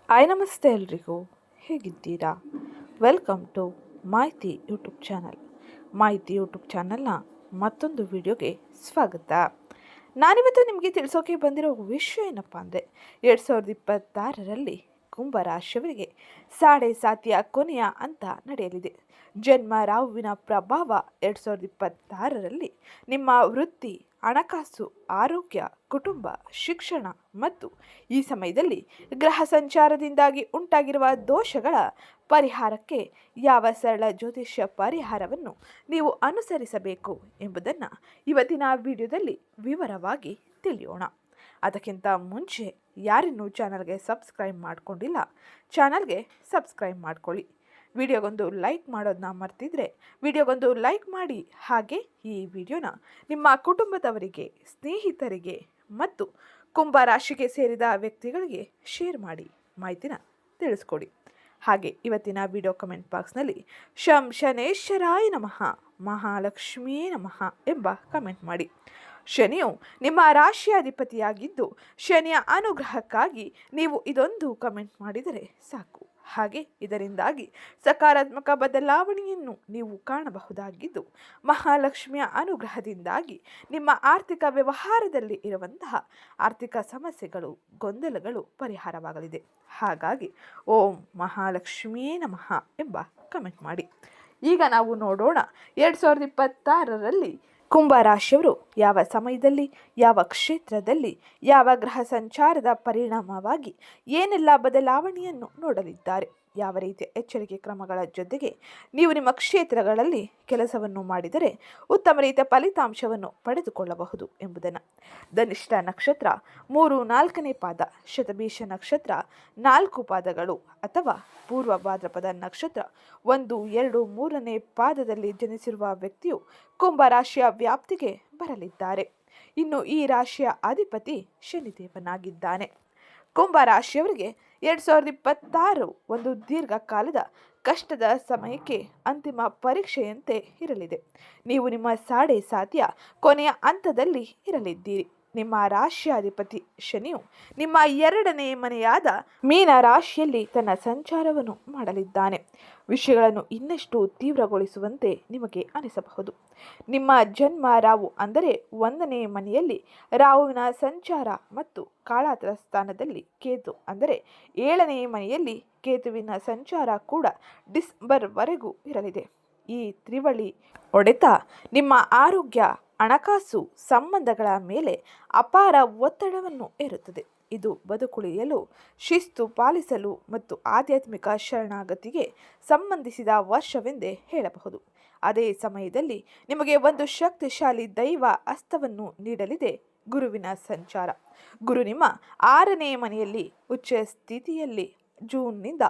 ನಮಸ್ತೆ ಎಲ್ರಿಗೂ, ಹೇಗಿದ್ದೀರಾ? ವೆಲ್ಕಮ್ ಟು ಮಾಹಿತಿ ಯೂಟ್ಯೂಬ್ ಚಾನಲ್. ಮಾಹಿತಿ ಯೂಟ್ಯೂಬ್ ಚಾನಲ್ನ ಮತ್ತೊಂದು ವಿಡಿಯೋಗೆ ಸ್ವಾಗತ. ನಾನಿವತ್ತು ನಿಮಗೆ ತಿಳಿಸೋಕೆ ಬಂದಿರೋ ವಿಷಯ ಏನಪ್ಪ ಅಂದರೆ 2026ರಲ್ಲಿ ಕುಂಭರಾಶಿಯವರಿಗೆ ಸಾಡೆ ಸಾತಿಯ ಕೊನೆಯ ಹಂತ ನಡೆಯಲಿದೆ. ಜನ್ಮ ರಾಹುವಿನ ಪ್ರಭಾವ 2026ರಲ್ಲಿ ನಿಮ್ಮ ವೃತ್ತಿ, ಹಣಕಾಸು, ಆರೋಗ್ಯ, ಕುಟುಂಬ, ಶಿಕ್ಷಣ ಮತ್ತು ಈ ಸಮಯದಲ್ಲಿ ಗ್ರಹ ಸಂಚಾರದಿಂದಾಗಿ ಉಂಟಾಗಿರುವ ದೋಷಗಳ ಪರಿಹಾರಕ್ಕೆ ಯಾವ ಸರಳ ಜ್ಯೋತಿಷ್ಯ ಪರಿಹಾರವನ್ನು ನೀವು ಅನುಸರಿಸಬೇಕು ಎಂಬುದನ್ನು ಇವತ್ತಿನ ವಿಡಿಯೋದಲ್ಲಿ ವಿವರವಾಗಿ ತಿಳಿಯೋಣ. ಅದಕ್ಕಿಂತ ಮುಂಚೆ ಯಾರಿನ್ನೂ ಚಾನಲ್ಗೆ ಸಬ್ಸ್ಕ್ರೈಬ್ ಮಾಡಿಕೊಂಡಿಲ್ಲ, ಚಾನಲ್ಗೆ ಸಬ್ಸ್ಕ್ರೈಬ್ ಮಾಡ್ಕೊಳ್ಳಿ. ವಿಡಿಯೋಗೊಂದು ಲೈಕ್ ಮಾಡೋದನ್ನ ಮರ್ತಿದ್ರೆ ವಿಡಿಯೋಗೊಂದು ಲೈಕ್ ಮಾಡಿ. ಹಾಗೆ ಈ ವಿಡಿಯೋನ ನಿಮ್ಮ ಕುಟುಂಬದವರಿಗೆ, ಸ್ನೇಹಿತರಿಗೆ ಮತ್ತು ಕುಂಭರಾಶಿಗೆ ಸೇರಿದ ವ್ಯಕ್ತಿಗಳಿಗೆ ಶೇರ್ ಮಾಡಿ ಮಾಹಿತಿನ ತಿಳಿಸ್ಕೊಡಿ. ಹಾಗೆ ಇವತ್ತಿನ ವಿಡಿಯೋ ಕಮೆಂಟ್ ಬಾಕ್ಸ್ನಲ್ಲಿ ಶಂ ಶನೇಶ್ವರಾಯ ನಮಃ, ಮಹಾಲಕ್ಷ್ಮಿಯೇ ನಮಃ ಎಂಬ ಕಮೆಂಟ್ ಮಾಡಿ. ಶನಿಯು ನಿಮ್ಮ ರಾಶಿಯ ಅಧಿಪತಿಯಾಗಿದ್ದು, ಶನಿಯ ಅನುಗ್ರಹಕ್ಕಾಗಿ ನೀವು ಇದೊಂದು ಕಮೆಂಟ್ ಮಾಡಿದರೆ ಸಾಕು. ಹಾಗೆ ಇದರಿಂದಾಗಿ ಸಕಾರಾತ್ಮಕ ಬದಲಾವಣೆಯನ್ನು ನೀವು ಕಾಣಬಹುದಾಗಿದ್ದು, ಮಹಾಲಕ್ಷ್ಮಿಯ ಅನುಗ್ರಹದಿಂದಾಗಿ ನಿಮ್ಮ ಆರ್ಥಿಕ ವ್ಯವಹಾರದಲ್ಲಿ ಇರುವಂತಹ ಆರ್ಥಿಕ ಸಮಸ್ಯೆಗಳು, ಗೊಂದಲಗಳು ಪರಿಹಾರವಾಗಲಿದೆ. ಹಾಗಾಗಿ ಓಂ ಮಹಾಲಕ್ಷ್ಮಿಯೇ ನಮಃ ಎಂಬ ಕಮೆಂಟ್ ಮಾಡಿ. ಈಗ ನಾವು ನೋಡೋಣ 2026ರಲ್ಲಿ ಕುಂಭರಾಶಿಯವರು ಯಾವ ಸಮಯದಲ್ಲಿ, ಯಾವ ಕ್ಷೇತ್ರದಲ್ಲಿ, ಯಾವ ಗ್ರಹ ಸಂಚಾರದ ಪರಿಣಾಮವಾಗಿ ಏನೆಲ್ಲ ಬದಲಾವಣೆಯನ್ನು ನೋಡಲಿದ್ದಾರೆ, ಯಾವ ರೀತಿಯ ಎಚ್ಚರಿಕೆ ಕ್ರಮಗಳ ಜೊತೆಗೆ ನೀವು ನಿಮ್ಮ ಕ್ಷೇತ್ರಗಳಲ್ಲಿ ಕೆಲಸವನ್ನು ಮಾಡಿದರೆ ಉತ್ತಮ ರೀತಿಯ ಫಲಿತಾಂಶವನ್ನು ಪಡೆದುಕೊಳ್ಳಬಹುದು ಎಂಬುದನ್ನು. ಧನಿಷ್ಠ ನಕ್ಷತ್ರ 3-4ನೇ ಪಾದ, ಶತಭೀಷ ನಕ್ಷತ್ರ 4 ಪಾದಗಳು ಅಥವಾ ಪೂರ್ವ ಭಾದ್ರಪದ ನಕ್ಷತ್ರ 1, 2, 3ನೇ ಪಾದದಲ್ಲಿ ಜನಿಸಿರುವ ವ್ಯಕ್ತಿಯು ಕುಂಭರಾಶಿಯ ವ್ಯಾಪ್ತಿಗೆ ಬರಲಿದ್ದಾರೆ. ಇನ್ನು ಈ ರಾಶಿಯ ಅಧಿಪತಿ ಶನಿದೇವನಾಗಿದ್ದಾನೆ. ಕುಂಭರಾಶಿಯವರಿಗೆ 2026 ಒಂದು ದೀರ್ಘಕಾಲದ ಕಷ್ಟದ ಸಮಯಕ್ಕೆ ಅಂತಿಮ ಪರೀಕ್ಷೆಯಂತೆ ಇರಲಿದೆ. ನೀವು ನಿಮ್ಮ ಸಾಡೆ ಸಾತಿಯ ಕೊನೆಯ ಹಂತದಲ್ಲಿ ಇರಲಿದ್ದೀರಿ. ನಿಮ್ಮ ರಾಶಿಯ ಅಧಿಪತಿ ಶನಿಯು ನಿಮ್ಮ 2ನೇ ಮನೆಯಾದ ಮೀನ ರಾಶಿಯಲ್ಲಿ ತನ್ನ ಸಂಚಾರವನ್ನು ಮಾಡಲಿದ್ದಾನೆ. ವಿಷಯಗಳನ್ನು ಇನ್ನಷ್ಟು ತೀವ್ರಗೊಳಿಸುವಂತೆ ನಿಮಗೆ ಅನಿಸಬಹುದು. ನಿಮ್ಮ ಜನ್ಮ ರಾಹು ಅಂದರೆ 1ನೇ ಮನೆಯಲ್ಲಿ ರಾಹುವಿನ ಸಂಚಾರ ಮತ್ತು ಕಾಳಾತರ ಸ್ಥಾನದಲ್ಲಿ ಕೇತು ಅಂದರೆ 7ನೇ ಮನೆಯಲ್ಲಿ ಕೇತುವಿನ ಸಂಚಾರ ಕೂಡ ಡಿಸೆಂಬರ್ವರೆಗೂ ಇರಲಿದೆ. ಈ ತ್ರಿವಳಿ ಹೊಡೆತ ನಿಮ್ಮ ಆರೋಗ್ಯ, ಹಣಕಾಸು, ಸಂಬಂಧಗಳ ಮೇಲೆ ಅಪಾರ ಒತ್ತಡವನ್ನು ಹೇರುತ್ತದೆ. ಇದು ಬದುಕುಳಿಯಲು, ಶಿಸ್ತು ಪಾಲಿಸಲು ಮತ್ತು ಆಧ್ಯಾತ್ಮಿಕ ಶರಣಾಗತಿಗೆ ಸಂಬಂಧಿಸಿದ ವರ್ಷವೆಂದೇ ಹೇಳಬಹುದು. ಅದೇ ಸಮಯದಲ್ಲಿ ನಿಮಗೆ ಒಂದು ಶಕ್ತಿಶಾಲಿ ದೈವ ಹಸ್ತವನ್ನು ನೀಡಲಿದೆ ಗುರುವಿನ ಸಂಚಾರ. ಗುರು ನಿಮ್ಮ 6ನೇ ಮನೆಯಲ್ಲಿ ಉಚ್ಚ ಸ್ಥಿತಿಯಲ್ಲಿ ಜೂನ್ನಿಂದ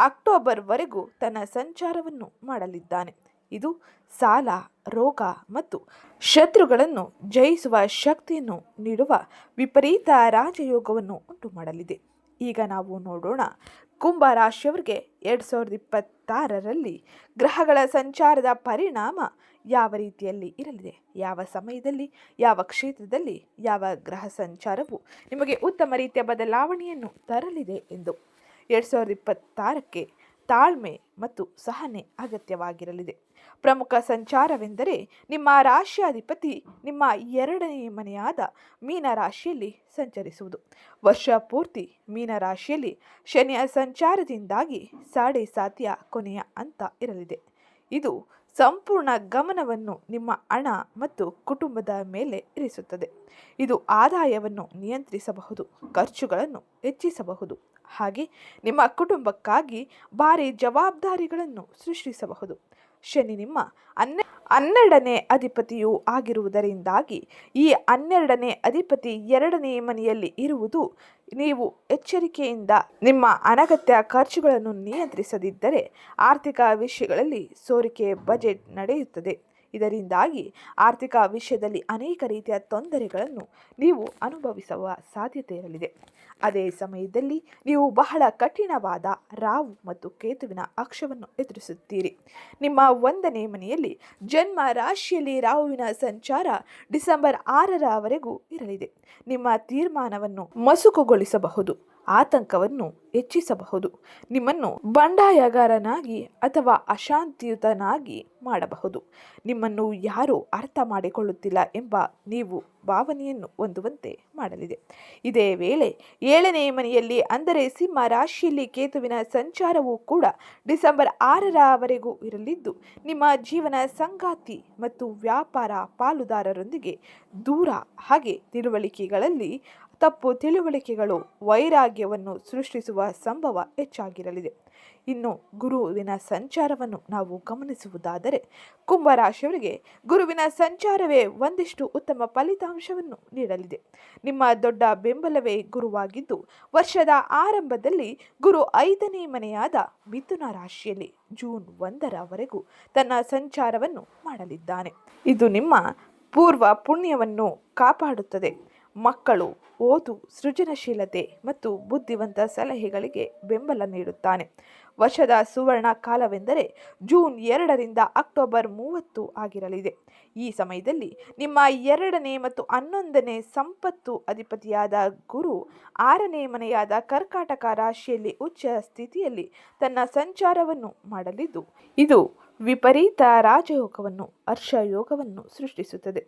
ಅಕ್ಟೋಬರ್ವರೆಗೂ ತನ್ನ ಸಂಚಾರವನ್ನು ಮಾಡಲಿದ್ದಾನೆ. ಇದು ಸಾಲ, ರೋಗ ಮತ್ತು ಶತ್ರುಗಳನ್ನು ಜಯಿಸುವ ಶಕ್ತಿಯನ್ನು ನೀಡುವ ವಿಪರೀತ ರಾಜಯೋಗವನ್ನು ಉಂಟು ಮಾಡಲಿದೆ. ಈಗ ನಾವು ನೋಡೋಣ ಕುಂಭರಾಶಿಯವರಿಗೆ 2026ರಲ್ಲಿ ಗ್ರಹಗಳ ಸಂಚಾರದ ಪರಿಣಾಮ ಯಾವ ರೀತಿಯಲ್ಲಿ ಇರಲಿದೆ, ಯಾವ ಸಮಯದಲ್ಲಿ, ಯಾವ ಕ್ಷೇತ್ರದಲ್ಲಿ, ಯಾವ ಗ್ರಹ ಸಂಚಾರವು ನಿಮಗೆ ಉತ್ತಮ ರೀತಿಯ ಬದಲಾವಣೆಯನ್ನು ತರಲಿದೆ ಎಂದು. 2026ಕ್ಕೆ ತಾಳ್ಮೆ ಮತ್ತು ಸಹನೆ ಅಗತ್ಯವಾಗಿರಲಿದೆ. ಪ್ರಮುಖ ಸಂಚಾರವೆಂದರೆ ನಿಮ್ಮ ರಾಶಿಯಾಧಿಪತಿ ನಿಮ್ಮ 2ನೇ ಮನೆಯಾದ ಮೀನ ರಾಶಿಯಲ್ಲಿ ಸಂಚರಿಸುವುದು. ವರ್ಷ ಪೂರ್ತಿ ಮೀನ ರಾಶಿಯಲ್ಲಿ ಶನಿಯ ಸಂಚಾರದಿಂದಾಗಿ ಸಾಡೆ ಸಾತಿಯ ಕೊನೆಯ ಹಂತ ಇರಲಿದೆ. ಇದು ಸಂಪೂರ್ಣ ಗಮನವನ್ನು ನಿಮ್ಮ ಹಣ ಮತ್ತು ಕುಟುಂಬದ ಮೇಲೆ ಇರಿಸುತ್ತದೆ. ಇದು ಆದಾಯವನ್ನು ನಿಯಂತ್ರಿಸಬಹುದು, ಖರ್ಚುಗಳನ್ನು ಹೆಚ್ಚಿಸಬಹುದು, ಹಾಗೆ ನಿಮ್ಮ ಕುಟುಂಬಕ್ಕಾಗಿ ಭಾರಿ ಜವಾಬ್ದಾರಿಗಳನ್ನು ಸೃಷ್ಟಿಸಬಹುದು. ಶನಿ ನಿಮ್ಮ 12ನೇ ಅಧಿಪತಿಯೂ ಆಗಿರುವುದರಿಂದಾಗಿ ಈ 12ನೇ ಅಧಿಪತಿ 2ನೇ ಮನೆಯಲ್ಲಿ ಇರುವುದು ನೀವು ಎಚ್ಚರಿಕೆಯಿಂದ ನಿಮ್ಮ ಅನಗತ್ಯ ಖರ್ಚುಗಳನ್ನು ನಿಯಂತ್ರಿಸದಿದ್ದರೆ ಆರ್ಥಿಕ ವಿಷಯಗಳಲ್ಲಿ ಸೋರಿಕೆ ಬಜೆಟ್ ನಡೆಯುತ್ತದೆ. ಇದರಿಂದಾಗಿ ಆರ್ಥಿಕ ವಿಷಯದಲ್ಲಿ ಅನೇಕ ರೀತಿಯ ತೊಂದರೆಗಳನ್ನು ನೀವು ಅನುಭವಿಸುವ ಸಾಧ್ಯತೆ ಇರಲಿದೆ. ಅದೇ ಸಮಯದಲ್ಲಿ ನೀವು ಬಹಳ ಕಠಿಣವಾದ ರಾಹು ಮತ್ತು ಕೇತುವಿನ ಅಕ್ಷವನ್ನು ಎದುರಿಸುತ್ತೀರಿ. ನಿಮ್ಮ 1ನೇ ಮನೆಯಲ್ಲಿ ಜನ್ಮ ರಾಶಿಯಲ್ಲಿ ರಾಹುವಿನ ಸಂಚಾರ ಡಿಸೆಂಬರ್ 6ರವರೆಗೂ ಇರಲಿದೆ. ನಿಮ್ಮ ತೀರ್ಮಾನವನ್ನು ಮಸುಕುಗೊಳಿಸಬಹುದು, ಆತಂಕವನ್ನು ಹೆಚ್ಚಿಸಬಹುದು. ನಿಮ್ಮನ್ನು ಬಂಡಾಯಗಾರನಾಗಿ ಅಥವಾ ಅಶಾಂತಿಯುತನಾಗಿ ಮಾಡಬಹುದು. ನಿಮ್ಮನ್ನು ಯಾರೂ ಅರ್ಥ ಮಾಡಿಕೊಳ್ಳುತ್ತಿಲ್ಲ ಎಂಬ ನೀವು ಭಾವನೆಯನ್ನು ಹೊಂದುವಂತೆ ಮಾಡಲಿದೆ. ಇದೇ ವೇಳೆ 7ನೇ ಮನೆಯಲ್ಲಿ ಅಂದರೆ ಸಿಂಹ ರಾಶಿಯಲ್ಲಿ ಕೇತುವಿನ ಸಂಚಾರವೂ ಕೂಡ ಡಿಸೆಂಬರ್ 6ರವರೆಗೂ ಇರಲಿದ್ದು, ನಿಮ್ಮ ಜೀವನ ಸಂಗಾತಿ ಮತ್ತು ವ್ಯಾಪಾರ ಪಾಲುದಾರರೊಂದಿಗೆ ದೂರ ಹಾಗೆ ತಿಳುವಳಿಕೆಗಳಲ್ಲಿ ತಪ್ಪು ತಿಳುವಳಿಕೆಗಳು ವೈರಾಗ್ಯವನ್ನು ಸೃಷ್ಟಿಸುವ ಸಂಭವ ಹೆಚ್ಚಾಗಿರಲಿದೆ. ಇನ್ನು ಗುರುವಿನ ಸಂಚಾರವನ್ನು ನಾವು ಗಮನಿಸುವುದಾದರೆ, ಕುಂಭರಾಶಿಯವರಿಗೆ ಗುರುವಿನ ಸಂಚಾರವೇ ಒಂದಿಷ್ಟು ಉತ್ತಮ ಫಲಿತಾಂಶವನ್ನು ನೀಡಲಿದೆ. ನಿಮ್ಮ ದೊಡ್ಡ ಬೆಂಬಲವೇ ಗುರುವಾಗಿದ್ದು, ವರ್ಷದ ಆರಂಭದಲ್ಲಿ ಗುರು 5ನೇ ಮನೆಯಾದ ಮಿಥುನ ರಾಶಿಯಲ್ಲಿ ಜೂನ್ 1ರವರೆಗೂ ತನ್ನ ಸಂಚಾರವನ್ನು ಮಾಡಲಿದ್ದಾನೆ. ಇದು ನಿಮ್ಮ ಪೂರ್ವ ಪುಣ್ಯವನ್ನು ಕಾಪಾಡುತ್ತದೆ. ಮಕ್ಕಳು, ಓದು, ಸೃಜನಶೀಲತೆ ಮತ್ತು ಬುದ್ಧಿವಂತ ಸಲಹೆಗಳಿಗೆ ಬೆಂಬಲ ನೀಡುತ್ತಾನೆ. ವರ್ಷದ ಸುವರ್ಣ ಕಾಲವೆಂದರೆ ಜೂನ್ 2ರಿಂದ ಅಕ್ಟೋಬರ್ 30 ಆಗಿರಲಿದೆ. ಈ ಸಮಯದಲ್ಲಿ ನಿಮ್ಮ 2ನೇ ಮತ್ತು 11ನೇ ಸಂಪತ್ತು ಅಧಿಪತಿಯಾದ ಗುರು 6ನೇ ಮನೆಯಾದ ಕರ್ಕಾಟಕ ರಾಶಿಯಲ್ಲಿ ಉಚ್ಚ ಸ್ಥಿತಿಯಲ್ಲಿ ತನ್ನ ಸಂಚಾರವನ್ನು ಮಾಡಲಿದ್ದು, ಇದು ವಿಪರೀತ ರಾಜಯೋಗವನ್ನು ಹರ್ಷಯೋಗವನ್ನು ಸೃಷ್ಟಿಸುತ್ತದೆ.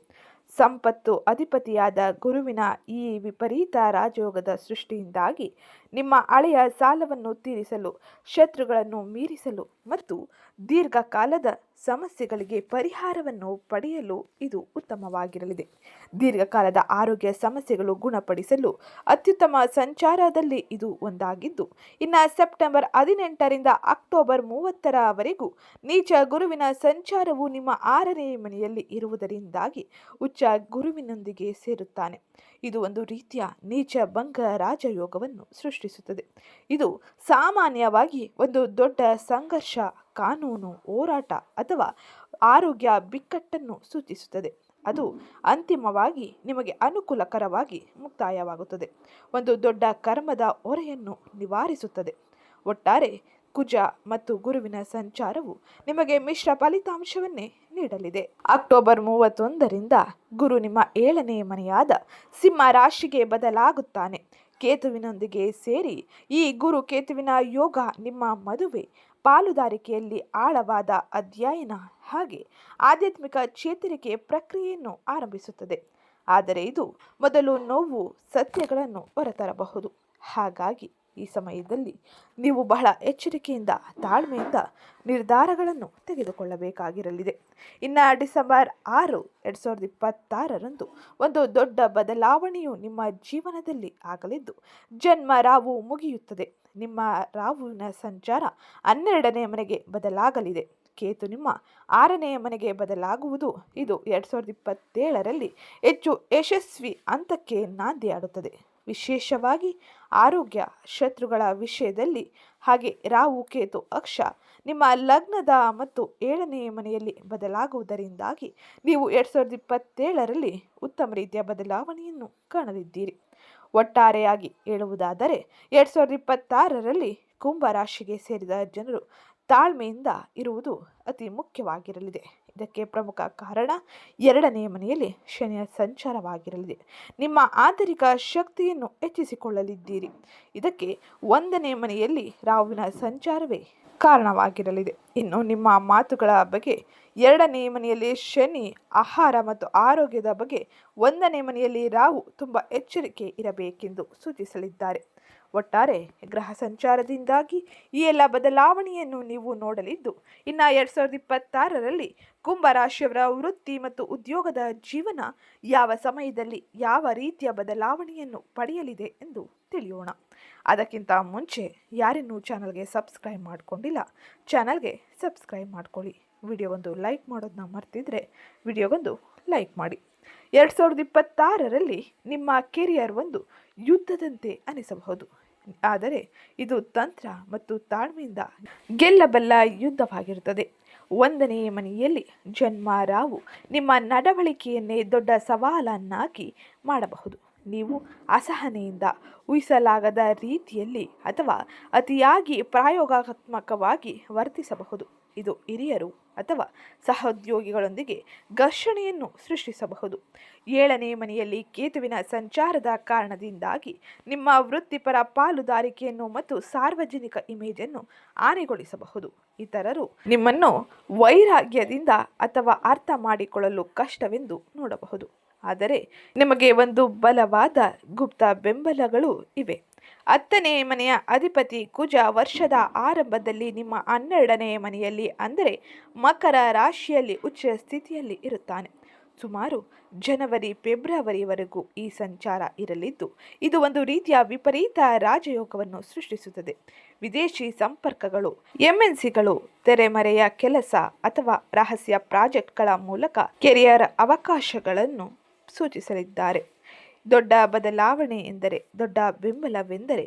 ಸಂಪತ್ತು ಅಧಿಪತಿಯಾದ ಗುರುವಿನ ಈ ವಿಪರೀತ ರಾಜಯೋಗದ ಸೃಷ್ಟಿಯಿಂದಾಗಿ ನಿಮ್ಮ ಹಳೆಯ ಸಾಲವನ್ನು ತೀರಿಸಲು, ಶತ್ರುಗಳನ್ನು ಮೀರಿಸಲು ಮತ್ತು ದೀರ್ಘಕಾಲದ ಸಮಸ್ಯೆಗಳಿಗೆ ಪರಿಹಾರವನ್ನು ಪಡೆಯಲು ಇದು ಉತ್ತಮವಾಗಿರಲಿದೆ. ದೀರ್ಘಕಾಲದ ಆರೋಗ್ಯ ಸಮಸ್ಯೆಗಳು ಗುಣಪಡಿಸಲು ಅತ್ಯುತ್ತಮ ಸಂಚಾರದಲ್ಲಿ ಇದು ಒಂದಾಗಿದ್ದು, ಇನ್ನು ಸೆಪ್ಟೆಂಬರ್ 18ರಿಂದ ಅಕ್ಟೋಬರ್ 30ರವರೆಗೂ ನೀಚ ಗುರುವಿನ ಸಂಚಾರವು ನಿಮ್ಮ 6ನೇ ಮನೆಯಲ್ಲಿ ಇರುವುದರಿಂದಾಗಿ ಉಚ್ಚ ಗುರುವಿನೊಂದಿಗೆ ಸೇರುತ್ತಾನೆ. ಇದು ಒಂದು ರೀತಿಯ ನೀಚ ಭಂಗ ರಾಜಯೋಗವನ್ನು ಸೃಷ್ಟಿಸುತ್ತದೆ. ಇದು ಸಾಮಾನ್ಯವಾಗಿ ಒಂದು ದೊಡ್ಡ ಸಂಘರ್ಷ, ಕಾನೂನು ಹೋರಾಟ ಅಥವಾ ಆರೋಗ್ಯ ಬಿಕ್ಕಟ್ಟನ್ನು ಸೂಚಿಸುತ್ತದೆ. ಅದು ಅಂತಿಮವಾಗಿ ನಿಮಗೆ ಅನುಕೂಲಕರವಾಗಿ ಮುಕ್ತಾಯವಾಗುತ್ತದೆ. ಒಂದು ದೊಡ್ಡ ಕರ್ಮದ ಹೊರೆಯನ್ನು ನಿವಾರಿಸುತ್ತದೆ. ಒಟ್ಟಾರೆ ಕುಜ ಮತ್ತು ಗುರುವಿನ ಸಂಚಾರವು ನಿಮಗೆ ಮಿಶ್ರ ಫಲಿತಾಂಶವನ್ನೇ ನೀಡಲಿದೆ. ಅಕ್ಟೋಬರ್ 31ರಿಂದ ಗುರು ನಿಮ್ಮ 7ನೇ ಮನೆಯಾದ ಸಿಂಹ ರಾಶಿಗೆ ಬದಲಾಗುತ್ತಾನೆ. ಕೇತುವಿನೊಂದಿಗೆ ಸೇರಿ ಈ ಗುರು ಕೇತುವಿನ ಯೋಗ ನಿಮ್ಮ ಮದುವೆ, ಪಾಲುದಾರಿಕೆಯಲ್ಲಿ ಆಳವಾದ ಅಧ್ಯಯನ ಹಾಗೆ ಆಧ್ಯಾತ್ಮಿಕ ಚೇತರಿಕೆ ಪ್ರಕ್ರಿಯೆಯನ್ನು ಆರಂಭಿಸುತ್ತದೆ. ಆದರೆ ಇದು ಮೊದಲು ನೋವು ಸತ್ಯಗಳನ್ನು ಹೊರತರಬಹುದು. ಹಾಗಾಗಿ ಈ ಸಮಯದಲ್ಲಿ ನೀವು ಬಹಳ ಎಚ್ಚರಿಕೆಯಿಂದ, ತಾಳ್ಮೆಯಿಂದ ನಿರ್ಧಾರಗಳನ್ನು ತೆಗೆದುಕೊಳ್ಳಬೇಕಾಗಿರಲಿದೆ. ಇನ್ನು ಡಿಸೆಂಬರ್ 6, 2026ರಂದು ಒಂದು ದೊಡ್ಡ ಬದಲಾವಣೆಯು ನಿಮ್ಮ ಜೀವನದಲ್ಲಿ ಆಗಲಿದ್ದು, ಜನ್ಮ ರಾಹು ಮುಗಿಯುತ್ತದೆ. ನಿಮ್ಮ ರಾಹುವಿನ ಸಂಚಾರ 12ನೇ ಮನೆಗೆ ಬದಲಾಗಲಿದೆ. ಕೇತು ನಿಮ್ಮ 6ನೇ ಮನೆಗೆ ಬದಲಾಗುವುದು ಇದು 2027ರಲ್ಲಿ ಹೆಚ್ಚು ಯಶಸ್ವಿ ಹಂತಕ್ಕೆ ನಾಂದಿಯಾಡುತ್ತದೆ. ವಿಶೇಷವಾಗಿ ಆರೋಗ್ಯ, ಶತ್ರುಗಳ ವಿಷಯದಲ್ಲಿ ಹಾಗೆ ರಾಹು ಕೇತು ಅಕ್ಷ ನಿಮ್ಮ ಲಗ್ನದ ಮತ್ತು 7ನೇ ಮನೆಯಲ್ಲಿ ಬದಲಾಗುವುದರಿಂದಾಗಿ ನೀವು 2027ರಲ್ಲಿ ಉತ್ತಮ ರೀತಿಯ ಬದಲಾವಣೆಯನ್ನು ಕಾಣಲಿದ್ದೀರಿ. ಒಟ್ಟಾರೆಯಾಗಿ ಹೇಳುವುದಾದರೆ 2026ರಲ್ಲಿ ಕುಂಭ ರಾಶಿಗೆ ಸೇರಿದ ಜನರು ತಾಳ್ಮೆಯಿಂದ ಇರುವುದು ಅತಿ ಮುಖ್ಯವಾಗಿರಲಿದೆ. ಇದಕ್ಕೆ ಪ್ರಮುಖ ಕಾರಣ 2ನೇ ಮನೆಯಲ್ಲಿ ಶನಿಯ ಸಂಚಾರವಾಗಿರಲಿದೆ. ನಿಮ್ಮ ಆಂತರಿಕ ಶಕ್ತಿಯನ್ನು ಹೆಚ್ಚಿಸಿಕೊಳ್ಳಲಿದ್ದೀರಿ. ಇದಕ್ಕೆ 1ನೇ ಮನೆಯಲ್ಲಿ ರಾಹುವಿನ ಸಂಚಾರವೇ ಕಾರಣವಾಗಿರಲಿದೆ. ಇನ್ನು ನಿಮ್ಮ ಮಾತುಗಳ ಬಗ್ಗೆ 2ನೇ ಮನೆಯಲ್ಲಿ ಶನಿ, ಆಹಾರ ಮತ್ತು ಆರೋಗ್ಯದ ಬಗ್ಗೆ 1ನೇ ಮನೆಯಲ್ಲಿ ರಾಹು ತುಂಬ ಎಚ್ಚರಿಕೆ ಇರಬೇಕೆಂದು ಸೂಚಿಸಲಿದ್ದಾರೆ. ಒಟ್ಟಾರೆ ಗ್ರಹ ಸಂಚಾರದಿಂದಾಗಿ ಈ ಎಲ್ಲ ಬದಲಾವಣೆಯನ್ನು ನೀವು ನೋಡಲಿದ್ದು, ಇನ್ನು 2026ರಲ್ಲಿ ಕುಂಭರಾಶಿಯವರ ವೃತ್ತಿ ಮತ್ತು ಉದ್ಯೋಗದ ಜೀವನ ಯಾವ ಸಮಯದಲ್ಲಿ ಯಾವ ರೀತಿಯ ಬದಲಾವಣೆಯನ್ನು ಪಡೆಯಲಿದೆ ಎಂದು ತಿಳಿಯೋಣ. ಅದಕ್ಕಿಂತ ಮುಂಚೆ ಯಾರಿನ್ನೂ ಚಾನಲ್ಗೆ ಸಬ್ಸ್ಕ್ರೈಬ್ ಮಾಡಿಕೊಂಡಿಲ್ಲ, ಚಾನಲ್ಗೆ ಸಬ್ಸ್ಕ್ರೈಬ್ ಮಾಡ್ಕೊಳ್ಳಿ. ವಿಡಿಯೋಗೊಂದು ಲೈಕ್ ಮಾಡೋದನ್ನ ಮರ್ತಿದ್ರೆ ವಿಡಿಯೋಗೊಂದು ಲೈಕ್ ಮಾಡಿ. 2026ರಲ್ಲಿ ನಿಮ್ಮ ಕೆರಿಯರ್ ಒಂದು ಯುದ್ಧದಂತೆ ಅನಿಸಬಹುದು, ಆದರೆ ಇದು ತಂತ್ರ ಮತ್ತು ತಾಳ್ಮೆಯಿಂದ ಗೆಲ್ಲಬಲ್ಲ ಯುದ್ಧವಾಗಿರುತ್ತದೆ. 1ನೇ ಮನೆಯಲ್ಲಿ ಜನ್ಮ ರಾಹು ನಿಮ್ಮ ನಡವಳಿಕೆಯನ್ನೇ ದೊಡ್ಡ ಸವಾಲನ್ನಾಗಿ ಮಾಡಬಹುದು. ನೀವು ಅಸಹನೆಯಿಂದ, ಊಹಿಸಲಾಗದ ರೀತಿಯಲ್ಲಿ ಅಥವಾ ಅತಿಯಾಗಿ ಪ್ರಾಯೋಗಾತ್ಮಕವಾಗಿ ವರ್ತಿಸಬಹುದು. ಇದು ಹಿರಿಯರು ಅಥವಾ ಸಹೋದ್ಯೋಗಿಗಳೊಂದಿಗೆ ಘರ್ಷಣೆಯನ್ನು ಸೃಷ್ಟಿಸಬಹುದು. 7ನೇ ಮನೆಯಲ್ಲಿ ಕೇತುವಿನ ಸಂಚಾರದ ಕಾರಣದಿಂದಾಗಿ ನಿಮ್ಮ ವೃತ್ತಿಪರ ಪಾಲುದಾರಿಕೆಯನ್ನು ಮತ್ತು ಸಾರ್ವಜನಿಕ ಇಮೇಜನ್ನು ಹಾನಿಗೊಳಿಸಬಹುದು. ಇತರರು ನಿಮ್ಮನ್ನು ವೈರಾಗ್ಯದಿಂದ ಅಥವಾ ಅರ್ಥ ಮಾಡಿಕೊಳ್ಳಲು ಕಷ್ಟವೆಂದು ನೋಡಬಹುದು. ಆದರೆ ನಿಮಗೆ ಒಂದು ಬಲವಾದ ಗುಪ್ತ ಬೆಂಬಲಗಳು ಇವೆ. 10ನೇ ಮನೆಯ ಅಧಿಪತಿ ಕುಜ ವರ್ಷದ ಆರಂಭದಲ್ಲಿ ನಿಮ್ಮ 12ನೇ ಮನೆಯಲ್ಲಿ ಅಂದರೆ ಮಕರ ರಾಶಿಯಲ್ಲಿ ಉಚ್ಚ ಸ್ಥಿತಿಯಲ್ಲಿ ಇರುತ್ತಾನೆ. ಸುಮಾರು ಜನವರಿ ಫೆಬ್ರವರಿವರೆಗೂ ಈ ಸಂಚಾರ ಇರಲಿದ್ದು ಇದು ಒಂದು ರೀತಿಯ ವಿಪರೀತ ರಾಜಯೋಗವನ್ನು ಸೃಷ್ಟಿಸುತ್ತದೆ. ವಿದೇಶಿ ಸಂಪರ್ಕಗಳು, ಎಂಎನ್ಸಿಗಳು, ತೆರೆಮರೆಯ ಕೆಲಸ ಅಥವಾ ರಹಸ್ಯ ಪ್ರಾಜೆಕ್ಟ್ಗಳ ಮೂಲಕ ಕೆರಿಯರ್ ಅವಕಾಶಗಳನ್ನು ಸೂಚಿಸಲಿದ್ದಾರೆ. ದೊಡ್ಡ ಬದಲಾವಣೆ ಎಂದರೆ ದೊಡ್ಡ ಬೆಂಬಲವೆಂದರೆ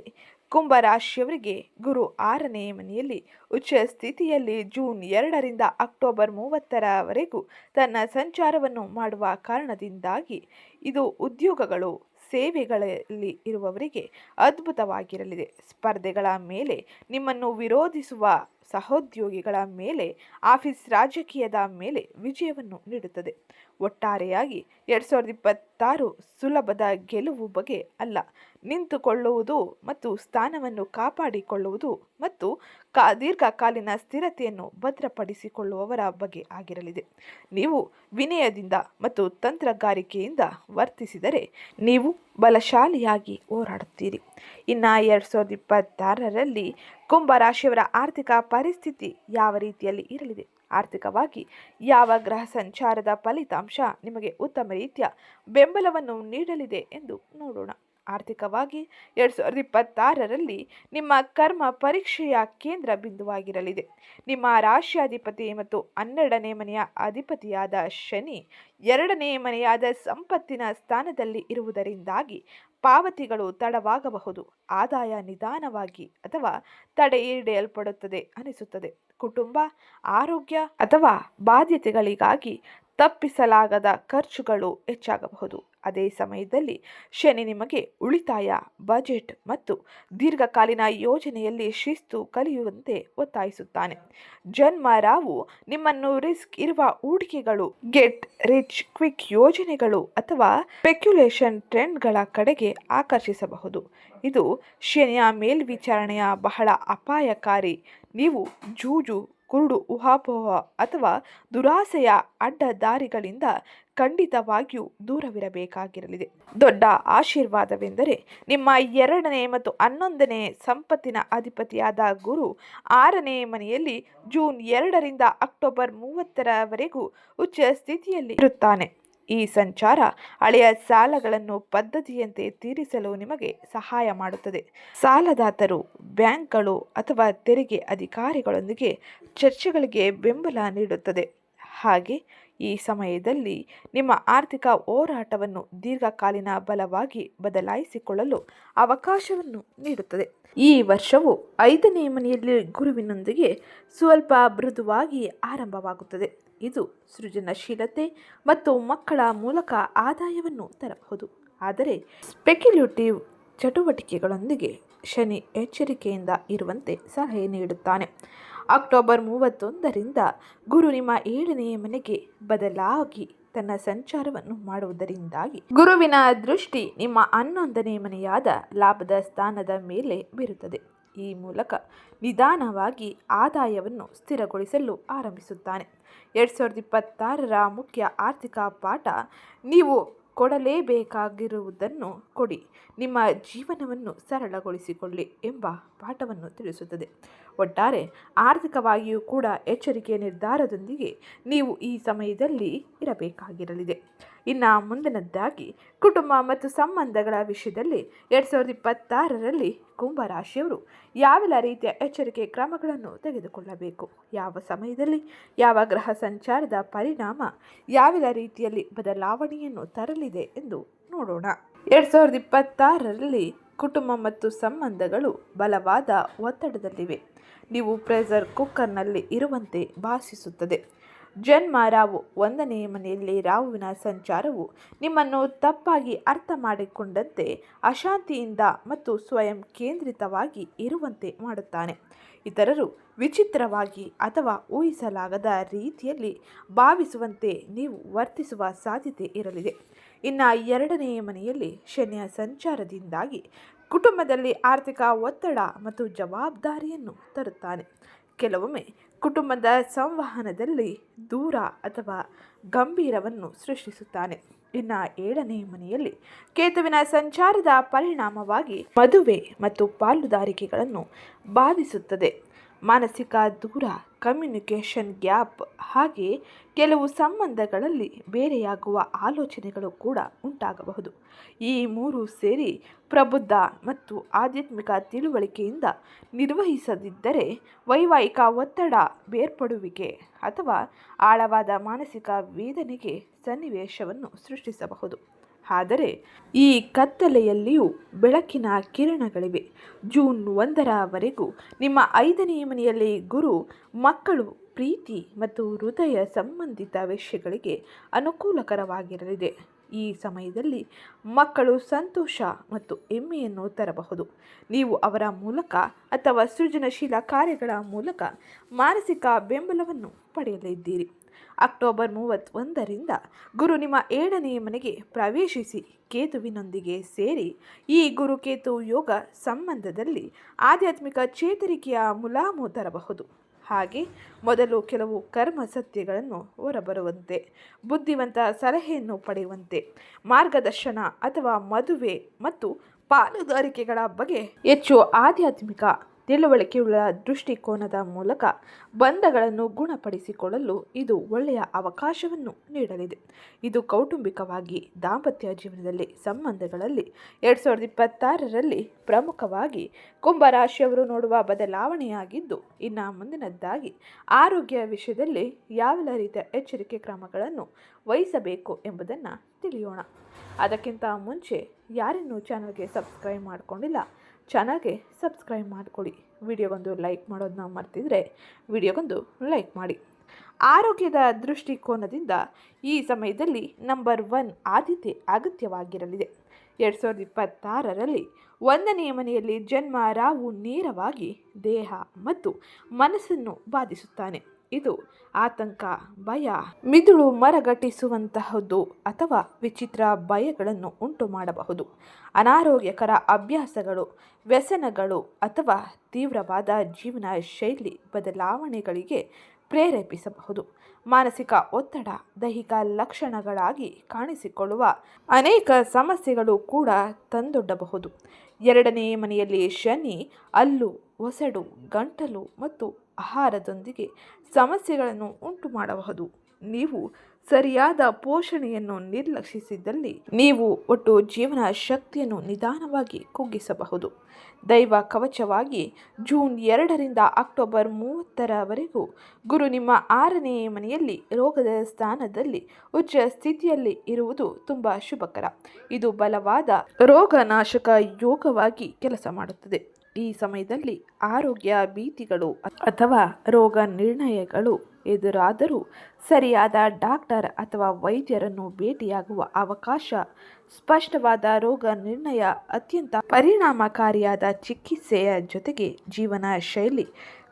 ಕುಂಭರಾಶಿಯವರಿಗೆ ಗುರು 6ನೇ ಮನೆಯಲ್ಲಿ ಉಚ್ಚ ಸ್ಥಿತಿಯಲ್ಲಿ ಜೂನ್ 2ರಿಂದ ಅಕ್ಟೋಬರ್ 30ರವರೆಗೂ ತನ್ನ ಸಂಚಾರವನ್ನು ಮಾಡುವ ಕಾರಣದಿಂದಾಗಿ ಇದು ಉದ್ಯೋಗಗಳು, ಸೇವೆಗಳಲ್ಲಿ ಇರುವವರಿಗೆ ಅದ್ಭುತವಾಗಿರಲಿದೆ. ಸ್ಪರ್ಧೆಗಳ ಮೇಲೆ, ನಿಮ್ಮನ್ನು ವಿರೋಧಿಸುವ ಸಹೋದ್ಯೋಗಿಗಳ ಮೇಲೆ, ಆಫೀಸ್ ರಾಜಕೀಯದ ಮೇಲೆ ವಿಜಯವನ್ನು ನೀಡುತ್ತದೆ. ಒಟ್ಟಾರೆಯಾಗಿ 2026 ಸುಲಭದ ಗೆಲುವು ಬಗ್ಗೆ ಅಲ್ಲ, ನಿಂತುಕೊಳ್ಳುವುದು ಮತ್ತು ಸ್ಥಾನವನ್ನು ಕಾಪಾಡಿಕೊಳ್ಳುವುದು ಮತ್ತು ದೀರ್ಘಕಾಲೀನ ಸ್ಥಿರತೆಯನ್ನು ಭದ್ರಪಡಿಸಿಕೊಳ್ಳುವವರ ಬಗ್ಗೆ ಆಗಿರಲಿದೆ. ನೀವು ವಿನಯದಿಂದ ಮತ್ತು ತಂತ್ರಗಾರಿಕೆಯಿಂದ ವರ್ತಿಸಿದರೆ ನೀವು ಬಲಶಾಲಿಯಾಗಿ ಹೋರಾಡುತ್ತೀರಿ. ಇನ್ನು 2026ರಲ್ಲಿ ಕುಂಭರಾಶಿಯವರ ಆರ್ಥಿಕ ಪರಿಸ್ಥಿತಿ ಯಾವ ರೀತಿಯಲ್ಲಿ ಇರಲಿದೆ? ಆರ್ಥಿಕವಾಗಿ ಯಾವ ಗ್ರಹ ಸಂಚಾರದ ಫಲಿತಾಂಶ ನಿಮಗೆ ಉತ್ತಮ ರೀತಿಯ ಬೆಂಬಲವನ್ನು ನೀಡಲಿದೆ ಎಂದು ನೋಡೋಣ. ಆರ್ಥಿಕವಾಗಿ 2026ರಲ್ಲಿ ನಿಮ್ಮ ಕರ್ಮ ಪರೀಕ್ಷೆಯ ಕೇಂದ್ರ ಬಿಂದುವಾಗಿರಲಿದೆ. ನಿಮ್ಮ ರಾಶ್ಯಾಧಿಪತಿ ಮತ್ತು 12ನೇ ಮನೆಯ ಅಧಿಪತಿಯಾದ ಶನಿ 2ನೇ ಮನೆಯಾದ ಸಂಪತ್ತಿನ ಸ್ಥಾನದಲ್ಲಿ ಇರುವುದರಿಂದಾಗಿ ಪಾವತಿಗಳು ತಡವಾಗಬಹುದು. ಆದಾಯ ನಿಧಾನವಾಗಿ ಅಥವಾ ತಡೆಹಿಡಿಯಲ್ಪಡುತ್ತದೆ ಅನಿಸುತ್ತದೆ. ಕುಟುಂಬ, ಆರೋಗ್ಯ ಅಥವಾ ಬಾಧ್ಯತೆಗಳಿಗಾಗಿ ತಪ್ಪಿಸಲಾಗದ ಖರ್ಚುಗಳು ಹೆಚ್ಚಾಗಬಹುದು. ಅದೇ ಸಮಯದಲ್ಲಿ ಶನಿ ನಿಮಗೆ ಉಳಿತಾಯ, ಬಜೆಟ್ ಮತ್ತು ದೀರ್ಘಕಾಲೀನ ಯೋಜನೆಯಲ್ಲಿ ಶಿಸ್ತು ಕಲಿಯುವಂತೆ ಒತ್ತಾಯಿಸುತ್ತಾನೆ. ಜನ್ಮ ರಾಹು ನಿಮ್ಮನ್ನು ರಿಸ್ಕ್ ಇರುವ ಹೂಡಿಕೆಗಳು, ಗೆಟ್ ರಿಚ್ ಕ್ವಿಕ್ ಯೋಜನೆಗಳು ಅಥವಾ ಸ್ಪೆಕ್ಯುಲೇಷನ್ ಟ್ರೆಂಡ್ಗಳ ಕಡೆಗೆ ಆಕರ್ಷಿಸಬಹುದು. ಇದು ಶನಿಯ ಮೇಲ್ವಿಚಾರಣೆಯ ಬಹಳ ಅಪಾಯಕಾರಿ. ನೀವು ಜೂಜು, ಕುರುಡು ಊಹಾಪೋಹ ಅಥವಾ ದುರಾಸೆಯ ಅಡ್ಡದಾರಿಗಳಿಂದ ಖಂಡಿತವಾಗಿಯೂ ದೂರವಿರಬೇಕಾಗಿರಲಿದೆ. ದೊಡ್ಡ ಆಶೀರ್ವಾದವೆಂದರೆ ನಿಮ್ಮ 2ನೇ ಮತ್ತು 11ನೇ ಸಂಪತ್ತಿನ ಅಧಿಪತಿಯಾದ ಗುರು 6ನೇ ಮನೆಯಲ್ಲಿ ಜೂನ್ 2ರಿಂದ ಅಕ್ಟೋಬರ್ 30ರವರೆಗೂ ಉಚ್ಚ ಸ್ಥಿತಿಯಲ್ಲಿ ಇರುತ್ತಾನೆ. ಈ ಸಂಚಾರ ಹಳೆಯ ಸಾಲಗಳನ್ನು ಪದ್ಧತಿಯಂತೆ ತೀರಿಸಲು ನಿಮಗೆ ಸಹಾಯ ಮಾಡುತ್ತದೆ. ಸಾಲದಾತರು, ಬ್ಯಾಂಕ್ಗಳು ಅಥವಾ ತೆರಿಗೆ ಅಧಿಕಾರಿಗಳೊಂದಿಗೆ ಚರ್ಚೆಗಳಿಗೆ ಬೆಂಬಲ ನೀಡುತ್ತದೆ. ಹಾಗೆ ಈ ಸಮಯದಲ್ಲಿ ನಿಮ್ಮ ಆರ್ಥಿಕ ಹೋರಾಟವನ್ನು ದೀರ್ಘಕಾಲೀನ ಬಲವಾಗಿ ಬದಲಾಯಿಸಿಕೊಳ್ಳಲು ಅವಕಾಶವನ್ನು ನೀಡುತ್ತದೆ. ಈ ವರ್ಷವು 5ನೇ ಮನೆಯಲ್ಲಿ ಗುರುವಿನೊಂದಿಗೆ ಸ್ವಲ್ಪ ಮೃದುವಾಗಿ ಆರಂಭವಾಗುತ್ತದೆ. ಇದು ಸೃಜನಶೀಲತೆ ಮತ್ತು ಮಕ್ಕಳ ಮೂಲಕ ಆದಾಯವನ್ನು ತರಬಹುದು. ಆದರೆ ಸ್ಪೆಕ್ಯುಲೇಟಿವ್ ಚಟುವಟಿಕೆಗಳೊಂದಿಗೆ ಶನಿ ಎಚ್ಚರಿಕೆಯಿಂದ ಇರುವಂತೆ ಸಲಹೆ ನೀಡುತ್ತಾನೆ. ಅಕ್ಟೋಬರ್ 31ರಿಂದ ಗುರು ನಿಮ್ಮ 7ನೇ ಮನೆಗೆ ಬದಲಾಗಿ ತನ್ನ ಸಂಚಾರವನ್ನು ಮಾಡುವುದರಿಂದಾಗಿ ಗುರುವಿನ ದೃಷ್ಟಿ ನಿಮ್ಮ 11ನೇ ಮನೆಯಾದ ಲಾಭದ ಸ್ಥಾನದ ಮೇಲೆ ಬೀರುತ್ತದೆ. ಈ ಮೂಲಕ ನಿಧಾನವಾಗಿ ಆದಾಯವನ್ನು ಸ್ಥಿರಗೊಳಿಸಲು ಆರಂಭಿಸುತ್ತಾನೆ. 2026ರ ಮುಖ್ಯ ಆರ್ಥಿಕ ಪಾಠ: ನೀವು ಕೊಡಲೇಬೇಕಾಗಿರುವುದನ್ನು ಕೊಡಿ, ನಿಮ್ಮ ಜೀವನವನ್ನು ಸರಳಗೊಳಿಸಿಕೊಳ್ಳಿ ಎಂಬ ಪಾಠವನ್ನು ತಿಳಿಸುತ್ತದೆ. ಒಟ್ಟಾರೆ ಆರ್ಥಿಕವಾಗಿಯೂ ಕೂಡ ಎಚ್ಚರಿಕೆಯ ನಿರ್ಧಾರದೊಂದಿಗೆ ನೀವು ಈ ಸಮಯದಲ್ಲಿ ಇರಬೇಕಾಗಿರಲಿದೆ. ಇನ್ನು ಮುಂದಿನದ್ದಾಗಿ ಕುಟುಂಬ ಮತ್ತು ಸಂಬಂಧಗಳ ವಿಷಯದಲ್ಲಿ 2026ರಲ್ಲಿ ಕುಂಭರಾಶಿಯವರು ಯಾವೆಲ್ಲ ರೀತಿಯ ಎಚ್ಚರಿಕೆ ಕ್ರಮಗಳನ್ನು ತೆಗೆದುಕೊಳ್ಳಬೇಕು, ಯಾವ ಸಮಯದಲ್ಲಿ ಯಾವ ಗ್ರಹ ಸಂಚಾರದ ಪರಿಣಾಮ ಯಾವೆಲ್ಲ ರೀತಿಯಲ್ಲಿ ಬದಲಾವಣೆಯನ್ನು ತರಲಿದೆ ಎಂದು ನೋಡೋಣ. 2026ರಲ್ಲಿ ಕುಟುಂಬ ಮತ್ತು ಸಂಬಂಧಗಳು ಬಲವಾದ ಒತ್ತಡದಲ್ಲಿವೆ. ನೀವು ಪ್ರೆಷರ್ ಕುಕ್ಕರ್ನಲ್ಲಿ ಇರುವಂತೆ ಭಾಸಿಸುತ್ತದೆ. ಜನ್ಮ ರಾಹು 1ನೇ ಮನೆಯಲ್ಲಿ ರಾಹುವಿನ ಸಂಚಾರವು ನಿಮ್ಮನ್ನು ತಪ್ಪಾಗಿ ಅರ್ಥ ಮಾಡಿಕೊಂಡಂತೆ ಅಶಾಂತಿಯಿಂದ ಮತ್ತು ಸ್ವಯಂ ಕೇಂದ್ರಿತವಾಗಿ ಇರುವಂತೆ ಮಾಡುತ್ತಾನೆ. ಇತರರು ವಿಚಿತ್ರವಾಗಿ ಅಥವಾ ಊಹಿಸಲಾಗದ ರೀತಿಯಲ್ಲಿ ಭಾವಿಸುವಂತೆ ನೀವು ವರ್ತಿಸುವ ಸಾಧ್ಯತೆ ಇರಲಿದೆ. ಇನ್ನು 2ನೇ ಮನೆಯಲ್ಲಿ ಶನಿಯ ಸಂಚಾರದಿಂದಾಗಿ ಕುಟುಂಬದಲ್ಲಿ ಆರ್ಥಿಕ ಒತ್ತಡ ಮತ್ತು ಜವಾಬ್ದಾರಿಯನ್ನು ತರುತ್ತಾನೆ. ಕೆಲವೊಮ್ಮೆ ಕುಟುಂಬದ ಸಂವಹನದಲ್ಲಿ ದೂರ ಅಥವಾ ಗಂಭೀರವನ್ನು ಸೃಷ್ಟಿಸುತ್ತಾನೆ. ಇನ್ನು 7ನೇ ಮನೆಯಲ್ಲಿ ಕೇತುವಿನ ಸಂಚಾರದ ಪರಿಣಾಮವಾಗಿ ಮದುವೆ ಮತ್ತು ಪಾಲುದಾರಿಕೆಗಳನ್ನು ಬಾಧಿಸುತ್ತದೆ. ಮಾನಸಿಕ ದೂರ, ಕಮ್ಯುನಿಕೇಷನ್ ಗ್ಯಾಪ್, ಹಾಗೆ ಕೆಲವು ಸಂಬಂಧಗಳಲ್ಲಿ ಬೇರೆಯಾಗುವ ಆಲೋಚನೆಗಳು ಕೂಡ ಉಂಟಾಗಬಹುದು. ಈ 3 ಸೇರಿ ಪ್ರಬುದ್ಧ ಮತ್ತು ಆಧ್ಯಾತ್ಮಿಕ ತಿಳುವಳಿಕೆಯಿಂದ ನಿರ್ವಹಿಸದಿದ್ದರೆ ವೈವಾಹಿಕ ಒತ್ತಡ, ಬೇರ್ಪಡುವಿಕೆ ಅಥವಾ ಆಳವಾದ ಮಾನಸಿಕ ವೇದನೆಗೆ ಸನ್ನಿವೇಶವನ್ನು ಸೃಷ್ಟಿಸಬಹುದು. ಆದರೆ ಈ ಕತ್ತಲೆಯಲ್ಲಿಯೂ ಬೆಳಕಿನ ಕಿರಣಗಳಿವೆ. ಜೂನ್ 1ರವರೆಗೂ ನಿಮ್ಮ 5ನೇ ಮನೆಯಲ್ಲಿ ಗುರು ಮಕ್ಕಳು, ಪ್ರೀತಿ ಮತ್ತು ಹೃದಯ ಸಂಬಂಧಿತ ವಿಷಯಗಳಿಗೆ ಅನುಕೂಲಕರವಾಗಿರಲಿದೆ. ಈ ಸಮಯದಲ್ಲಿ ಮಕ್ಕಳು ಸಂತೋಷ ಮತ್ತು ಹೆಮ್ಮೆಯನ್ನು ತರಬಹುದು. ನೀವು ಅವರ ಮೂಲಕ ಅಥವಾ ಸೃಜನಶೀಲ ಕಾರ್ಯಗಳ ಮೂಲಕ ಮಾನಸಿಕ ಬೆಂಬಲವನ್ನು ಪಡೆಯಲಿದ್ದೀರಿ. ಅಕ್ಟೋಬರ್ 31ರಿಂದ ಗುರು ನಿಮ್ಮ 7ನೇ ಮನೆಗೆ ಪ್ರವೇಶಿಸಿ ಕೇತುವಿನೊಂದಿಗೆ ಸೇರಿ ಈ ಗುರುಕೇತು ಯೋಗ ಸಂಬಂಧದಲ್ಲಿ ಆಧ್ಯಾತ್ಮಿಕ ಚೇತರಿಕೆಯ ಮುಲಾಮು ತರಬಹುದು. ಹಾಗೆ ಮೊದಲು ಕೆಲವು ಕರ್ಮ ಸತ್ಯಗಳನ್ನು ಹೊರಬರುವಂತೆ, ಬುದ್ಧಿವಂತ ಸಲಹೆಯನ್ನು ಪಡೆಯುವಂತೆ, ಮಾರ್ಗದರ್ಶನ ಅಥವಾ ಮದುವೆ ಮತ್ತು ಪಾಲುದಾರಿಕೆಗಳ ಬಗ್ಗೆ ಹೆಚ್ಚು ಆಧ್ಯಾತ್ಮಿಕ ತಿಳುವಳಿಕೆಯುಳ್ಳ ದೃಷ್ಟಿಕೋನದ ಮೂಲಕ ಬಂಧಗಳನ್ನು ಗುಣಪಡಿಸಿಕೊಳ್ಳಲು ಇದು ಒಳ್ಳೆಯ ಅವಕಾಶವನ್ನು ನೀಡಲಿದೆ. ಇದು ಕೌಟುಂಬಿಕವಾಗಿ ದಾಂಪತ್ಯ ಜೀವನದಲ್ಲಿ ಸಂಬಂಧಗಳಲ್ಲಿ 2026ರಲ್ಲಿ ಪ್ರಮುಖವಾಗಿ ಕುಂಭರಾಶಿಯವರು ನೋಡುವ ಬದಲಾವಣೆಯಾಗಿದ್ದು, ಇನ್ನು ಮುಂದಿನದ್ದಾಗಿ ಆರೋಗ್ಯ ವಿಷಯದಲ್ಲಿ ಯಾವೆಲ್ಲ ರೀತಿಯ ಎಚ್ಚರಿಕೆ ಕ್ರಮಗಳನ್ನು ವಹಿಸಬೇಕು ಎಂಬುದನ್ನು ತಿಳಿಯೋಣ. ಅದಕ್ಕಿಂತ ಮುಂಚೆ ಯಾರಿನ್ನೂ ಚಾನಲ್ಗೆ ಸಬ್ಸ್ಕ್ರೈಬ್ ಮಾಡಿಕೊಂಡಿಲ್ಲ, ಚಾನಲ್ಗೆ ಸಬ್ಸ್ಕ್ರೈಬ್ ಮಾಡಿಕೊಳ್ಳಿ. ವಿಡಿಯೋಗೊಂದು ಲೈಕ್ ಮಾಡೋದನ್ನ ಮರ್ತಿದ್ರೆ ವಿಡಿಯೋಗೊಂದು ಲೈಕ್ ಮಾಡಿ. ಆರೋಗ್ಯದ ದೃಷ್ಟಿಕೋನದಿಂದ ಈ ಸಮಯದಲ್ಲಿ ನಂಬರ್ 1 ಆದ್ಯತೆ ಅಗತ್ಯವಾಗಿರಲಿದೆ. 2026ರಲ್ಲಿ 1ನೇ ಮನೆಯಲ್ಲಿ ಜನ್ಮ ರಾಹು ನೇರವಾಗಿ ದೇಹ ಮತ್ತು ಮನಸ್ಸನ್ನು ಬಾಧಿಸುತ್ತಾನೆ. ಇದು ಆತಂಕ, ಭಯ, ಮಿದುಳು ಮರಗಟ್ಟಿಸುವಂತಹದ್ದು ಅಥವಾ ವಿಚಿತ್ರ ಭಯಗಳನ್ನು ಉಂಟು ಮಾಡಬಹುದು. ಅನಾರೋಗ್ಯಕರ ಅಭ್ಯಾಸಗಳು, ವ್ಯಸನಗಳು ಅಥವಾ ತೀವ್ರವಾದ ಜೀವನ ಶೈಲಿ ಬದಲಾವಣೆಗಳಿಗೆ ಪ್ರೇರೇಪಿಸಬಹುದು. ಮಾನಸಿಕ ಒತ್ತಡ ದೈಹಿಕ ಲಕ್ಷಣಗಳಾಗಿ ಕಾಣಿಸಿಕೊಳ್ಳುವ ಅನೇಕ ಸಮಸ್ಯೆಗಳು ಕೂಡ ತಂದೊಡ್ಡಬಹುದು. 2ನೇ ಮನೆಯಲ್ಲಿ ಶನಿ ಹಲ್ಲು, ಒಸಡು, ಗಂಟಲು ಮತ್ತು ಆಹಾರದೊಂದಿಗೆ ಸಮಸ್ಯೆಗಳನ್ನು ಉಂಟು ಮಾಡಬಹುದು. ನೀವು ಸರಿಯಾದ ಪೋಷಣೆಯನ್ನು ನಿರ್ಲಕ್ಷಿಸಿದಲ್ಲಿ ನೀವು ಒಟ್ಟು ಜೀವನ ಶಕ್ತಿಯನ್ನು ನಿಧಾನವಾಗಿ ಕುಗ್ಗಿಸಬಹುದು. ದೈವ ಕವಚವಾಗಿ ಜೂನ್ 2ರಿಂದ ಅಕ್ಟೋಬರ್ 30ರವರೆಗೂ ಗುರು ನಿಮ್ಮ 6ನೇ ಮನೆಯಲ್ಲಿ ರೋಗದ ಸ್ಥಾನದಲ್ಲಿ ಉಚ್ಚ ಸ್ಥಿತಿಯಲ್ಲಿ ಇರುವುದು ತುಂಬ ಶುಭಕರ. ಇದು ಬಲವಾದ ರೋಗನಾಶಕ ಯೋಗವಾಗಿ ಕೆಲಸ ಮಾಡುತ್ತದೆ. ಈ ಸಮಯದಲ್ಲಿ ಆರೋಗ್ಯ ಭೀತಿಗಳು ಅಥವಾ ರೋಗ ನಿರ್ಣಯಗಳು ಎದುರಾದರೂ ಸರಿಯಾದ ಡಾಕ್ಟರ್ ಅಥವಾ ವೈದ್ಯರನ್ನು ಭೇಟಿಯಾಗುವ ಅವಕಾಶ, ಸ್ಪಷ್ಟವಾದ ರೋಗ ನಿರ್ಣಯ, ಅತ್ಯಂತ ಪರಿಣಾಮಕಾರಿಯಾದ ಚಿಕಿತ್ಸೆಯ ಜೊತೆಗೆ ಜೀವನ ಶೈಲಿ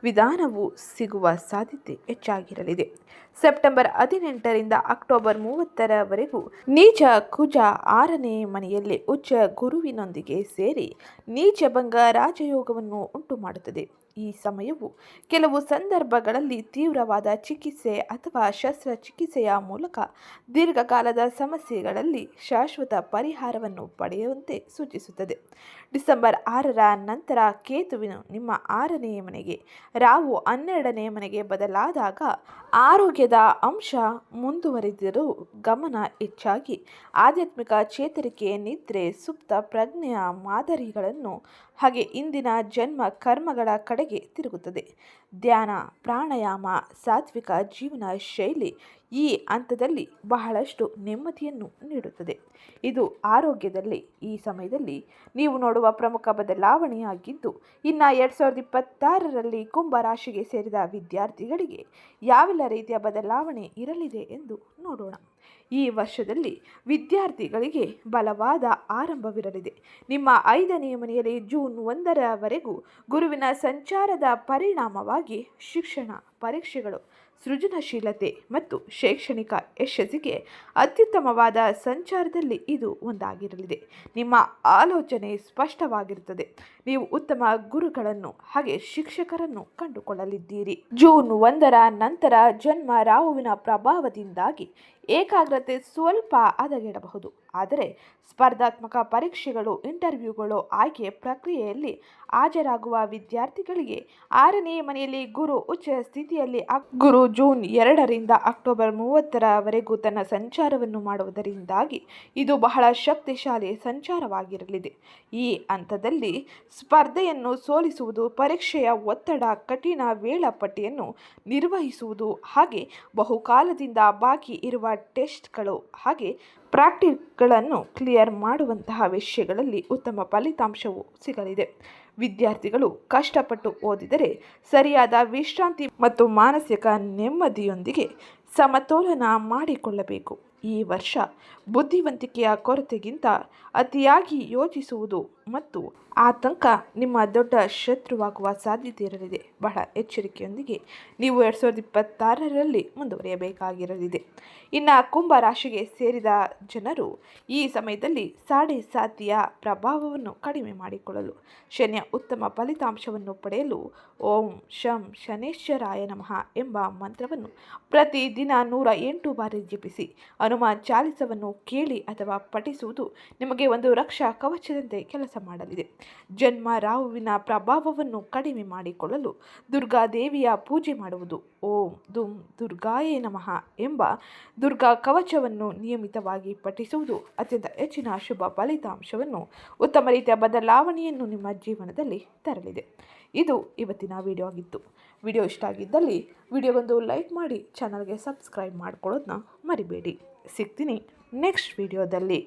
ವಿಧಾನವು ಸಿಗುವ ಸಾಧ್ಯತೆ ಹೆಚ್ಚಾಗಿರಲಿದೆ. ಸೆಪ್ಟೆಂಬರ್ 18ರಿಂದ ಅಕ್ಟೋಬರ್ 30ರವರೆಗೂ ನೀಚ ಕುಜ 6ನೇ ಮನೆಯಲ್ಲಿ ಉಚ್ಚ ಗುರುವಿನೊಂದಿಗೆ ಸೇರಿ ನೀಚಭಂಗ ರಾಜಯೋಗವನ್ನು ಉಂಟು ಮಾಡುತ್ತದೆ. ಈ ಸಮಯವು ಕೆಲವು ಸಂದರ್ಭಗಳಲ್ಲಿ ತೀವ್ರವಾದ ಚಿಕಿತ್ಸೆ ಅಥವಾ ಶಸ್ತ್ರಚಿಕಿತ್ಸೆಯ ಮೂಲಕ ದೀರ್ಘಕಾಲದ ಸಮಸ್ಯೆಗಳಲ್ಲಿ ಶಾಶ್ವತ ಪರಿಹಾರವನ್ನು ಪಡೆಯುವಂತೆ ಸೂಚಿಸುತ್ತದೆ. ಡಿಸೆಂಬರ್ 6ರ ನಂತರ ಕೇತುವಿನ ನಿಮ್ಮ 6ನೇ ಮನೆಗೆ, ರಾಹು 12ನೇ ಮನೆಗೆ ಬದಲಾದಾಗ ಆರೋಗ್ಯದ ಅಂಶ ಮುಂದುವರಿದರೂ ಗಮನ ಹೆಚ್ಚಾಗಿ ಆಧ್ಯಾತ್ಮಿಕ ಚೇತರಿಕೆ, ನಿದ್ರೆ, ಸುಪ್ತ ಪ್ರಜ್ಞೆಯ ಮಾದರಿಗಳನ್ನು ಹಾಗೆ ಇಂದಿನ ಜನ್ಮ ಕರ್ಮಗಳ ಕಡೆಗೆ ತಿರುಗುತ್ತದೆ. ಧ್ಯಾನ, ಪ್ರಾಣಾಯಾಮ, ಸಾತ್ವಿಕ ಜೀವನ ಶೈಲಿ ಈ ಹಂತದಲ್ಲಿ ಬಹಳಷ್ಟು ನೆಮ್ಮದಿಯನ್ನು ನೀಡುತ್ತದೆ. ಇದು ಆರೋಗ್ಯದಲ್ಲಿ ಈ ಸಮಯದಲ್ಲಿ ನೀವು ನೋಡುವ ಪ್ರಮುಖ ಬದಲಾವಣೆಯಾಗಿದ್ದು, ಇನ್ನು 2026ರಲ್ಲಿ ಕುಂಭ ರಾಶಿಗೆ ಸೇರಿದ ವಿದ್ಯಾರ್ಥಿಗಳಿಗೆ ಯಾವೆಲ್ಲ ರೀತಿಯ ಬದಲಾವಣೆ ಇರಲಿದೆ ಎಂದು ನೋಡೋಣ. ಈ ವರ್ಷದಲ್ಲಿ ವಿದ್ಯಾರ್ಥಿಗಳಿಗೆ ಬಲವಾದ ಆರಂಭವಿರಲಿದೆ. ನಿಮ್ಮ 5ನೇ ಮನೆಯಲ್ಲಿ ಜೂನ್ 1ರವರೆಗೂ ಗುರುವಿನ ಸಂಚಾರದ ಪರಿಣಾಮವಾಗಿ ಶಿಕ್ಷಣ, ಪರೀಕ್ಷೆಗಳು, ಸೃಜನಶೀಲತೆ ಮತ್ತು ಶೈಕ್ಷಣಿಕ ಯಶಸ್ಸಿಗೆ ಅತ್ಯುತ್ತಮವಾದ ಸಂಚಾರದಲ್ಲಿ ಇದು ಒಂದಾಗಿರಲಿದೆ. ನಿಮ್ಮ ಆಲೋಚನೆ ಸ್ಪಷ್ಟವಾಗಿರುತ್ತದೆ. ನೀವು ಉತ್ತಮ ಗುರುಗಳನ್ನು ಹಾಗೆ ಶಿಕ್ಷಕರನ್ನು ಕಂಡುಕೊಳ್ಳಲಿದ್ದೀರಿ. ಜೂನ್ 1ರ ನಂತರ ಜನ್ಮ ರಾಹುವಿನ ಪ್ರಭಾವದಿಂದಾಗಿ ಏಕಾಗ್ರತೆ ಸ್ವಲ್ಪ ಹದಗೆಡಬಹುದು. ಆದರೆ ಸ್ಪರ್ಧಾತ್ಮಕ ಪರೀಕ್ಷೆಗಳು, ಇಂಟರ್ವ್ಯೂಗಳು, ಆಯ್ಕೆ ಪ್ರಕ್ರಿಯೆಯಲ್ಲಿ ಹಾಜರಾಗುವ ವಿದ್ಯಾರ್ಥಿಗಳಿಗೆ 6ನೇ ಮನೆಯಲ್ಲಿ ಗುರು ಉಚ್ಚ ಸ್ಥಿತಿಯಲ್ಲಿ ಗುರು ಜೂನ್ 2ರಿಂದ ಅಕ್ಟೋಬರ್ 30ರವರೆಗೂ ತನ್ನ ಸಂಚಾರವನ್ನು ಮಾಡುವುದರಿಂದಾಗಿ ಇದು ಬಹಳ ಶಕ್ತಿಶಾಲಿ ಸಂಚಾರವಾಗಿರಲಿದೆ. ಈ ಹಂತದಲ್ಲಿ ಸ್ಪರ್ಧೆಯನ್ನು ಸೋಲಿಸುವುದು, ಪರೀಕ್ಷೆಯ ಒತ್ತಡ, ಕಠಿಣ ವೇಳಾಪಟ್ಟಿಯನ್ನು ನಿರ್ವಹಿಸುವುದು ಹಾಗೆ ಬಹುಕಾಲದಿಂದ ಬಾಕಿ ಇರುವ ಟೆಸ್ಟ್ಗಳು ಹಾಗೆ ಪ್ರಾಕ್ಟಿಕಲ್ಗಳನ್ನು ಕ್ಲಿಯರ್ ಮಾಡುವಂತಹ ವಿಷಯಗಳಲ್ಲಿ ಉತ್ತಮ ಫಲಿತಾಂಶವು ಸಿಗಲಿದೆ. ವಿದ್ಯಾರ್ಥಿಗಳು ಕಷ್ಟಪಟ್ಟು ಓದಿದರೆ ಸರಿಯಾದ ವಿಶ್ರಾಂತಿ ಮತ್ತು ಮಾನಸಿಕ ನೆಮ್ಮದಿಯೊಂದಿಗೆ ಸಮತೋಲನ ಮಾಡಿಕೊಳ್ಳಬೇಕು. ಈ ವರ್ಷ ಬುದ್ಧಿವಂತಿಕೆಯ ಕೊರತೆಗಿಂತ ಅತಿಯಾಗಿ ಯೋಚಿಸುವುದು ಮತ್ತು ಆತಂಕ ನಿಮ್ಮ ದೊಡ್ಡ ಶತ್ರುವಾಗುವ ಸಾಧ್ಯತೆ ಇರಲಿದೆ. ಬಹಳ ಎಚ್ಚರಿಕೆಯೊಂದಿಗೆ ನೀವು 2026ರಲ್ಲಿ ಮುಂದುವರಿಯಬೇಕಾಗಿರಲಿದೆ. ಇನ್ನು ಕುಂಭ ರಾಶಿಗೆ ಸೇರಿದ ಜನರು ಈ ಸಮಯದಲ್ಲಿ ಸಾಡೆ ಸಾತಿಯ ಪ್ರಭಾವವನ್ನು ಕಡಿಮೆ ಮಾಡಿಕೊಳ್ಳಲು, ಶನಿಯ ಉತ್ತಮ ಫಲಿತಾಂಶವನ್ನು ಪಡೆಯಲು ಓಂ ಶಂ ಶನೇಶ್ವರಾಯ ನಮಃ ಎಂಬ ಮಂತ್ರವನ್ನು ಪ್ರತಿದಿನ 108 ಬಾರಿ ಜಪಿಸಿ ಹನುಮಾನ್ ಚಾಲಿಸವನ್ನು ಕೇಳಿ ಅಥವಾ ಪಠಿಸುವುದು ನಿಮಗೆ ಒಂದು ರಕ್ಷಾ ಕವಚದಂತೆ ಕೆಲಸ ಮಾಡಲಿದೆ. ಜನ್ಮ ರಾಹುವಿನ ಪ್ರಭಾವವನ್ನು ಕಡಿಮೆ ಮಾಡಿಕೊಳ್ಳಲು ದುರ್ಗಾದೇವಿಯ ಪೂಜೆ ಮಾಡುವುದು, ಓಂ ದುಂ ದುರ್ಗಾಯೇ ನಮಃ ಎಂಬ ದುರ್ಗಾ ಕವಚವನ್ನು ನಿಯಮಿತವಾಗಿ ಪಠಿಸುವುದು ಅತ್ಯಂತ ಹೆಚ್ಚಿನ ಶುಭ ಫಲಿತಾಂಶವನ್ನು, ಉತ್ತಮ ರೀತಿಯ ಬದಲಾವಣೆಯನ್ನು ನಿಮ್ಮ ಜೀವನದಲ್ಲಿ ತರಲಿದೆ. ಇದು ಇವತ್ತಿನ ವಿಡಿಯೋ ಆಗಿತ್ತು. ವಿಡಿಯೋ ಇಷ್ಟ ಆಗಿದ್ದಲ್ಲಿ ವಿಡಿಯೋಗೊಂದು ಲೈಕ್ ಮಾಡಿ, ಚಾನಲ್ಗೆ ಸಬ್ಸ್ಕ್ರೈಬ್ ಮಾಡ್ಕೊಳ್ಳೋದನ್ನ ಮರಿಬೇಡಿ. ಸಿಗ್ತೀನಿ ನೆಕ್ಸ್ಟ್ ವಿಡಿಯೋದಲ್ಲಿ.